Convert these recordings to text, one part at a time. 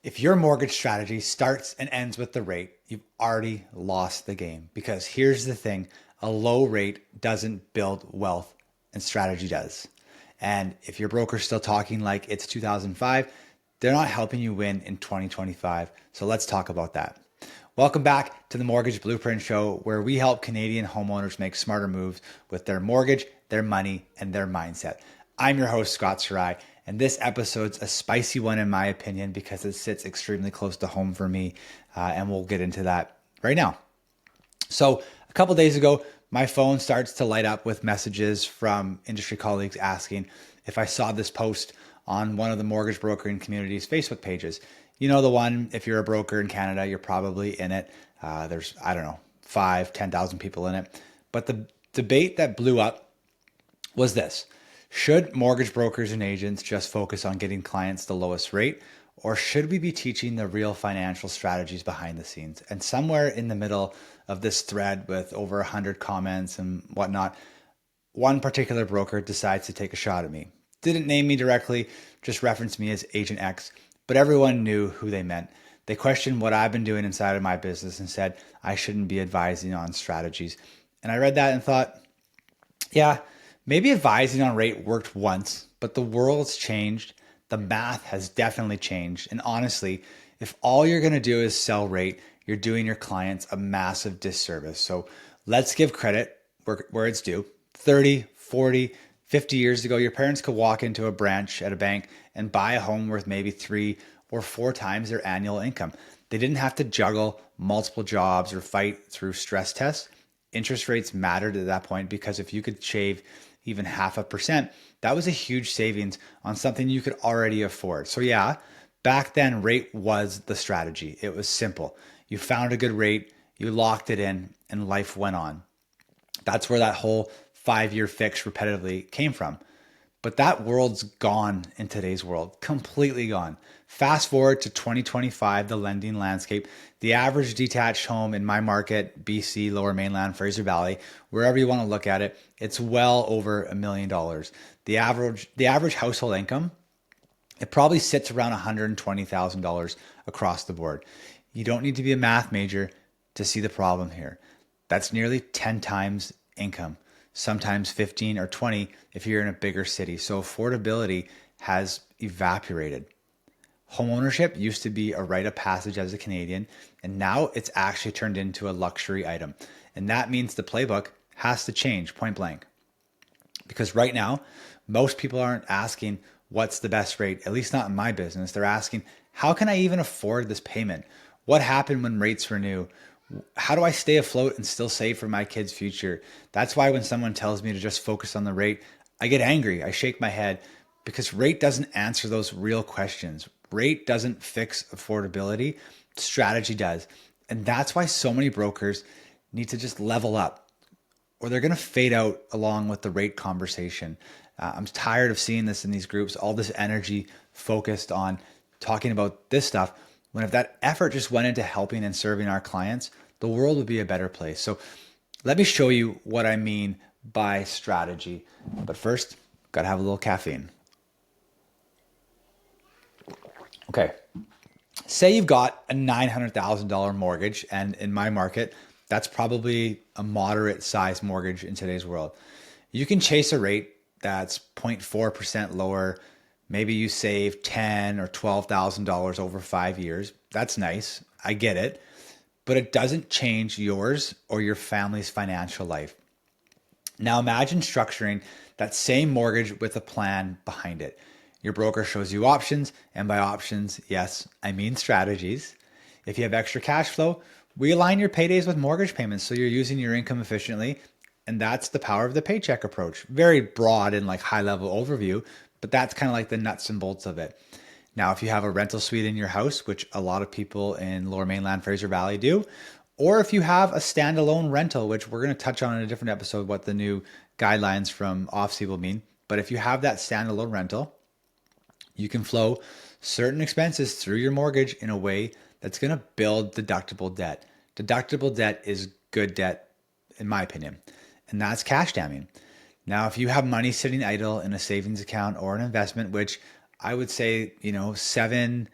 If your mortgage strategy starts and ends with the rate, you've already lost the game. Because here's the thing, a low rate doesn't build wealth and strategy does. And if your broker's still talking like it's 2005, they're not helping you win in 2025. So let's talk about that. Welcome back to the Mortgage Blueprint Show, where we help Canadian homeowners make smarter moves with their mortgage, their money, and their mindset. I'm your host, Scott Sarai, and this episode's a spicy one in my opinion because it sits extremely close to home for me, and we'll get into that right now. So a couple days ago, my phone starts to light up with messages from industry colleagues asking if I saw this post on one of the mortgage brokering community's Facebook pages. You know the one, if you're a broker in Canada, you're probably in it. There's, I don't know, 10,000 people in it. But the debate that blew up was this. Should mortgage brokers and agents just focus on getting clients the lowest rate, or should we be teaching the real financial strategies behind the scenes? And somewhere in the middle of this thread with over 100 comments and whatnot, one particular broker decides to take a shot at me. Didn't name me directly, just referenced me as Agent X, but everyone knew who they meant. They questioned what I've been doing inside of my business and said I shouldn't be advising on strategies. And I read that and thought, yeah, maybe advising on rate worked once, but the world's changed. The math has definitely changed. And honestly, if all you're going to do is sell rate, you're doing your clients a massive disservice. So let's give credit where it's due. 30, 40, 50 years ago, your parents could walk into a branch at a bank and buy a home worth maybe 3 or 4 times their annual income. They didn't have to juggle multiple jobs or fight through stress tests. Interest rates mattered at that point because if you could shave even 0.5%, that was a huge savings on something you could already afford. So yeah, back then rate was the strategy. It was simple. You found a good rate, you locked it in, and life went on. That's where that whole 5-year fix repetitively came from. But that world's gone in today's world, completely gone. Fast forward to 2025, the lending landscape, the average detached home in my market, BC, Lower Mainland, Fraser Valley, wherever you want to look at it, it's well over $1 million. The average household income, it probably sits around $120,000 across the board. You don't need to be a math major to see the problem here. That's nearly 10 times income, sometimes 15 or 20 if you're in a bigger city. So affordability has evaporated. Homeownership used to be a rite of passage as a Canadian, and now it's actually turned into a luxury item. And that means the playbook has to change point blank. Because right now, most people aren't asking what's the best rate, at least not in my business. They're asking, how can I even afford this payment? What happened when rates renew? How do I stay afloat and still save for my kids' future? That's why when someone tells me to just focus on the rate, I get angry. I shake my head because rate doesn't answer those real questions. Rate doesn't fix affordability. Strategy does. And that's why so many brokers need to just level up or they're going to fade out along with the rate conversation. I'm tired of seeing this in these groups, all this energy focused on talking about this stuff, when if that effort just went into helping and serving our clients, the world would be a better place. So let me show you what I mean by strategy. But first, got to have a little caffeine. Okay. Say you've got a $900,000 mortgage, and in my market, that's probably a moderate size mortgage in today's world. You can chase a rate that's 0.4% lower. Maybe you save $10,000 or $12,000 over 5 years. That's nice. I get it. But it doesn't change yours or your family's financial life. Now imagine structuring that same mortgage with a plan behind it. Your broker shows you options, and by options, yes, I mean strategies. If you have extra cash flow, we align your paydays with mortgage payments so you're using your income efficiently, and that's the power of the paycheck approach. Very broad and like high level overview, but that's kind of like the nuts and bolts of it. Now, if you have a rental suite in your house, which a lot of people in Lower Mainland, Fraser Valley do, or if you have a standalone rental, which we're going to touch on in a different episode, what the new guidelines from OFSI will mean. But if you have that standalone rental, you can flow certain expenses through your mortgage in a way that's going to build deductible debt. Deductible debt is good debt, in my opinion, and that's cash damming. Now, if you have money sitting idle in a savings account or an investment, which I would say, 7,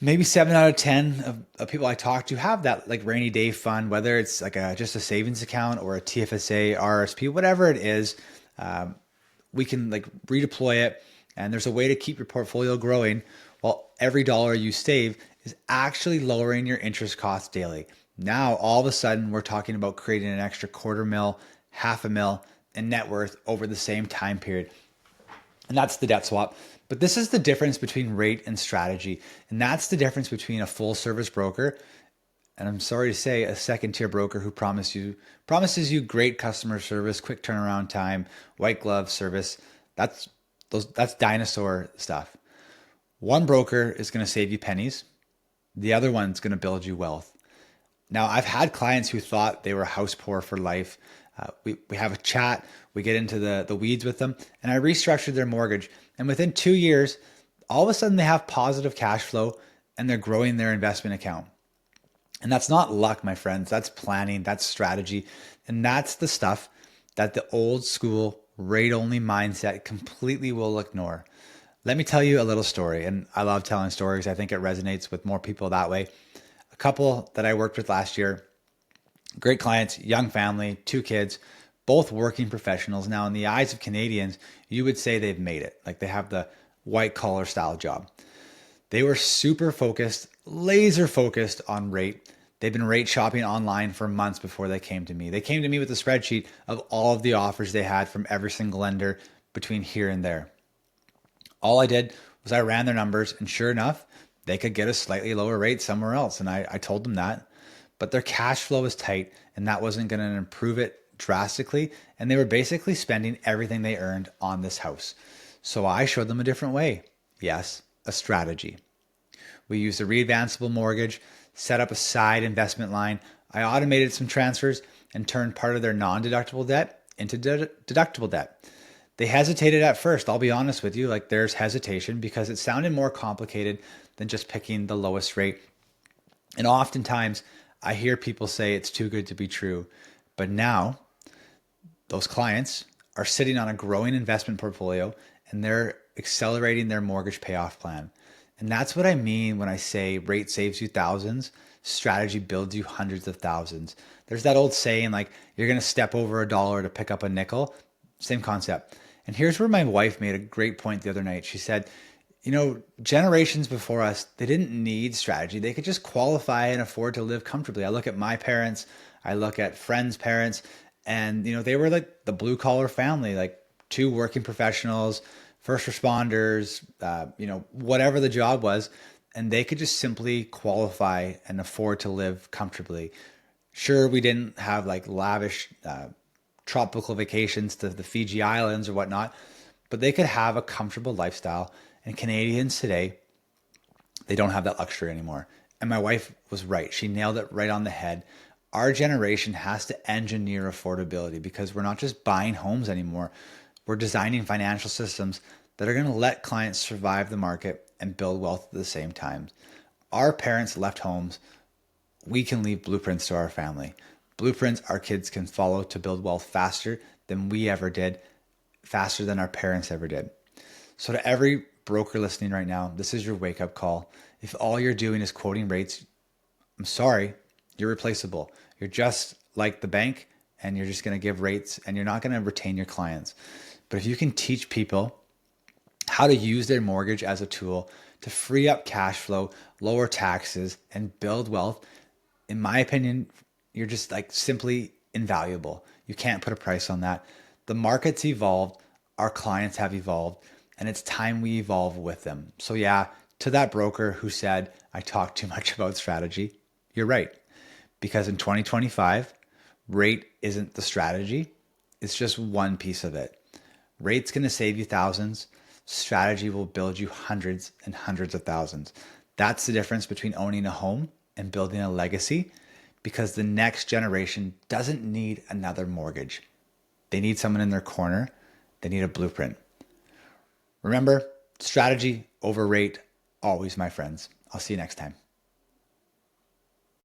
Maybe 7 out of 10 of people I talk to have that like rainy day fund, whether it's like just a savings account or a TFSA, RSP, whatever it is. We can like redeploy it, and there's a way to keep your portfolio growing while every dollar you save is actually lowering your interest costs daily. Now, all of a sudden, we're talking about creating an extra quarter mil, half a mil in net worth over the same time period. And that's the debt swap. But this is the difference between rate and strategy. And that's the difference between a full service broker and, I'm sorry to say, a second tier broker who promises you great customer service, quick turnaround time, white glove service. That's dinosaur stuff. One broker is going to save you pennies. The other one's going to build you wealth. Now, I've had clients who thought they were house poor for life. We have a chat, we get into the weeds with them, and I restructured their mortgage. And within 2 years, all of a sudden they have positive cash flow and they're growing their investment account. And that's not luck, my friends. That's planning, that's strategy. And that's the stuff that the old school rate only mindset completely will ignore. Let me tell you a little story. And I love telling stories. I think it resonates with more people that way. A couple that I worked with last year, great clients, young family, 2 kids, both working professionals. Now, in the eyes of Canadians, you would say they've made it. Like they have the white collar style job. They were super focused, laser focused on rate. They've been rate shopping online for months before they came to me. They came to me with a spreadsheet of all of the offers they had from every single lender between here and there. All I did was I ran their numbers, and sure enough, they could get a slightly lower rate somewhere else. And I told them that. But their cash flow was tight, and that wasn't going to improve it drastically. And they were basically spending everything they earned on this house. So I showed them a different way. Yes, a strategy. We used a readvanceable mortgage, set up a side investment line. I automated some transfers and turned part of their non-deductible debt into deductible debt. They hesitated at first, I'll be honest with you, like there's hesitation because it sounded more complicated than just picking the lowest rate. And oftentimes I hear people say it's too good to be true. But now those clients are sitting on a growing investment portfolio and they're accelerating their mortgage payoff plan. And that's what I mean when I say rate saves you thousands, strategy builds you hundreds of thousands. There's that old saying like you're going to step over a dollar to pick up a nickel. Same concept. And here's where my wife made a great point the other night. She said, generations before us, they didn't need strategy. They could just qualify and afford to live comfortably. I look at my parents, I look at friends' parents, and they were like the blue collar family, like 2 working professionals, first responders, whatever the job was, and they could just simply qualify and afford to live comfortably. Sure, we didn't have like lavish tropical vacations to the Fiji Islands or whatnot, but they could have a comfortable lifestyle. And Canadians today, they don't have that luxury anymore. And my wife was right. She nailed it right on the head. Our generation has to engineer affordability because we're not just buying homes anymore. We're designing financial systems that are going to let clients survive the market and build wealth at the same time. Our parents left homes. We can leave blueprints to our family. Blueprints our kids can follow to build wealth faster than we ever did, faster than our parents ever did. So to every broker listening right now, this is your wake-up call. If all you're doing is quoting rates, I'm sorry, you're replaceable. You're just like the bank and you're just going to give rates and you're not going to retain your clients. But if you can teach people how to use their mortgage as a tool to free up cash flow, lower taxes, and build wealth, in my opinion, you're just like simply invaluable. You can't put a price on that. The market's evolved, our clients have evolved, and it's time we evolve with them. So yeah, to that broker who said I talk too much about strategy, you're right. Because in 2025, rate isn't the strategy. It's just one piece of it. Rate's going to save you thousands. Strategy will build you hundreds and hundreds of thousands. That's the difference between owning a home and building a legacy, because the next generation doesn't need another mortgage. They need someone in their corner. They need a blueprint. Remember, strategy over rate, always, my friends. I'll see you next time.